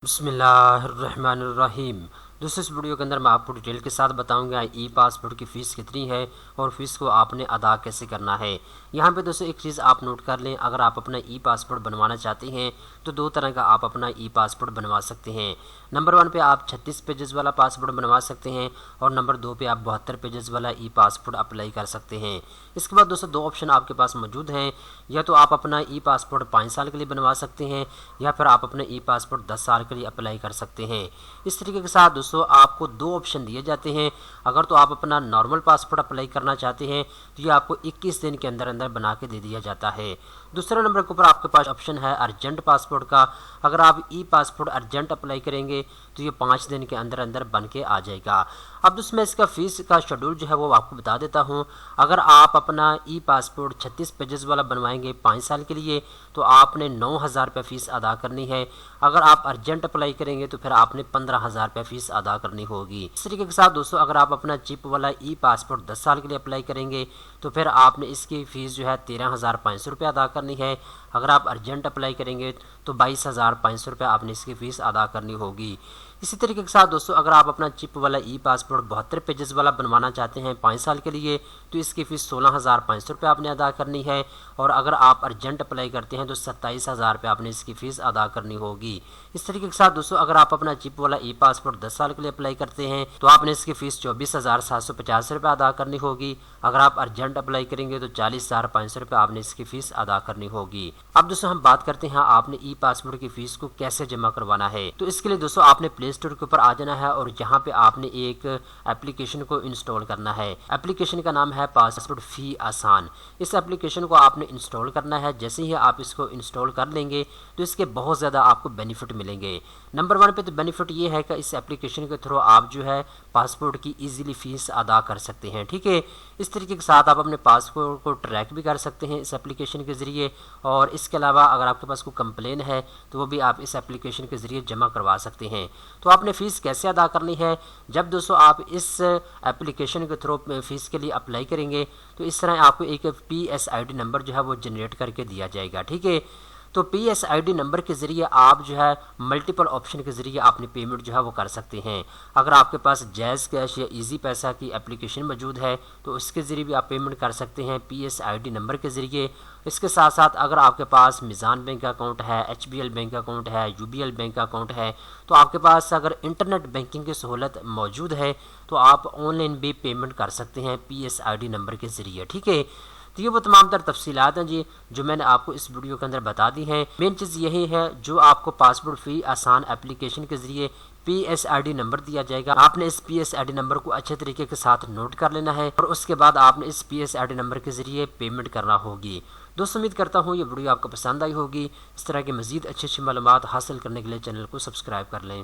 बिस्मिल्लाहिर्रहमानिर्रहीम। दोस्तों, इस वीडियो के अंदर मैं आपको डिटेल के साथ बताऊंगा ई पासपोर्ट की फ़ीस कितनी है और फीस को आपने अदा कैसे करना है। यहाँ पे दोस्तों एक चीज़ आप नोट कर लें, अगर आप अपना ई पासपोर्ट बनवाना चाहते हैं तो दो तरह का आप अपना ई पासपोर्ट बनवा सकते हैं। नंबर 1 पे आप 36 पेजेस वाला पासपोर्ट बनवा सकते हैं और नंबर 2 पे आप 72 पेजेस वाला ई पासपोर्ट अप्लाई कर सकते हैं। इसके बाद दोस्तों दो ऑप्शन आपके पास मौजूद हैं, या तो आप अपना ई पासपोर्ट 5 साल के लिए बनवा सकते हैं या फिर आप अपना ई पासपोर्ट 10 साल के लिए अप्लाई कर सकते हैं। इस तरीके के साथ दोस्तों आपको दो ऑप्शन दिए जाते हैं। अगर तो आप अपना नॉर्मल पासपोर्ट अप्लाई करना चाहते हैं तो ये आपको 21 दिन के अंदर अंदर बना के दे दिया जाता है। दूसरे नंबर के ऊपर आपके पास ऑप्शन है अर्जेंट पासपोर्ट का। अगर आप ई पासपोर्ट अर्जेंट अप्लाई करेंगे तो ये 5 दिन के अंदर अंदर बन के आ जाएगा। अब दोस्तों मैं इसका फीस का शेड्यूल जो है वो आपको बता देता हूँ। अगर आप अपना ई पासपोर्ट 36 पेजेस वाला बनवाएंगे 5 साल के लिए तो आपने 9,000 रुपये फ़ीस अदा करनी है। अगर आप अर्जेंट अप्लाई करेंगे तो फिर आपने 15,000 रुपये फ़ीस अदा करनी होगी। इस तरीके के साथ दोस्तों अगर आप अपना चिप वाला ई पासपोर्ट 10 साल के लिए अप्लाई करेंगे तो फिर आपने इसकी फ़ीस जो है 13,500 रुपये अदा करनी है। अगर आप अर्जेंट अप्लाई करेंगे तो 22,500 रुपये आपने इसकी फ़ीस अदा करनी होगी। इसी तरीके के साथ दोस्तों अगर आप अपना चिप वाला ई पासपोर्ट 72 पेजेस वाला बनवाना चाहते हैं 5 साल के लिए तो इसकी फ़ीस 16,500 रुपये आपने अदा करनी है। और अगर आप अर्जेंट अप्लाई करते हैं तो 27,000 रुपये आपने इसकी फ़ीस अदा करनी होगी। इस तरीके के साथ दोस्तों अगर आप अपना चिप वाला ई पासपोर्ट 10 साल के लिए अप्लाई करते हैं तो आपने इसकी फ़ीस 24,750 रुपये अदा करनी होगी। अगर आप अर्जेंट अप्लाई करेंगे तो 40,500 रुपये आपने इसकी फ़ीस अदा करनी होगी। अब दोस्तों हम बात करते हैं आपने ई पासपोर्ट की फ़ीस को कैसे जमा करवाना है। तो इसके लिए दोस्तों आपने प्ले स्टोर के ऊपर आ जाना है और यहाँ पे आपने एक एप्लीकेशन को इंस्टॉल करना है। एप्लीकेशन का नाम है पासपोर्ट फ़ी आसान। इस एप्लीकेशन को आपने इंस्टॉल करना है। जैसे ही आप इसको इंस्टॉल कर लेंगे तो इसके बहुत ज़्यादा आपको बेनिफिट मिलेंगे। नंबर 1 पे तो बेनिफिट ये है कि इस एप्लीकेशन के थ्रू आप जो है पासपोर्ट की ईजिली फ़ीस अदा कर सकते हैं। ठीक है, इस तरीके के साथ आप अपने पासपोर्ट को ट्रैक भी कर सकते हैं इस एप्लीकेशन के ज़रिए। और इसके अलावा अगर आपके पास कोई कंप्लेन है तो वो भी आप इस एप्लीकेशन के ज़रिए जमा करवा सकते हैं। तो आपने फ़ीस कैसे अदा करनी है, जब दोस्तों आप इस एप्लीकेशन के थ्रू फ़ीस के लिए अप्लाई करेंगे तो इस तरह आपको एक PSID नंबर जो है वो जनरेट करके दिया जाएगा। ठीक है, तो PSID नंबर के ज़रिए आप जो है मल्टीपल ऑप्शन के ज़रिए अपनी पेमेंट जो है वो कर सकते हैं। अगर आपके पास जैज़ कैश या इजी पैसा की एप्लीकेशन मौजूद है तो उसके ज़रिए भी आप पेमेंट कर सकते हैं PSID नंबर के ज़रिए। इसके साथ साथ अगर आपके पास मिज़ान बैंक अकाउंट है, HBL बैंक अकाउंट है, UBL बैंक अकाउंट है, तो आपके पास अगर इंटरनेट बैंकिंग की सहूलत मौजूद है तो आप ऑनलाइन भी पेमेंट कर सकते हैं PSID नंबर के ज़रिए। ठीक है, तो ये वो तमाम तर तफसीलात हैं जी जो मैंने आपको इस वीडियो के अंदर बता दी हैं। मेन चीज़ यही है, जो आपको पासपोर्ट फ़ी आसान एप्लीकेशन के ज़रिए PSID नंबर दिया जाएगा, आपने इस PSID नंबर को अच्छे तरीके के साथ नोट कर लेना है और उसके बाद आपने इस PSID नंबर के ज़रिए पेमेंट करना होगी। दोस्तों उम्मीद करता हूँ ये वीडियो आपको पसंद आई होगी। इस तरह की मज़ीद अच्छी अच्छी मालूमात हासिल करने के लिए चैनल को सब्सक्राइब कर लें।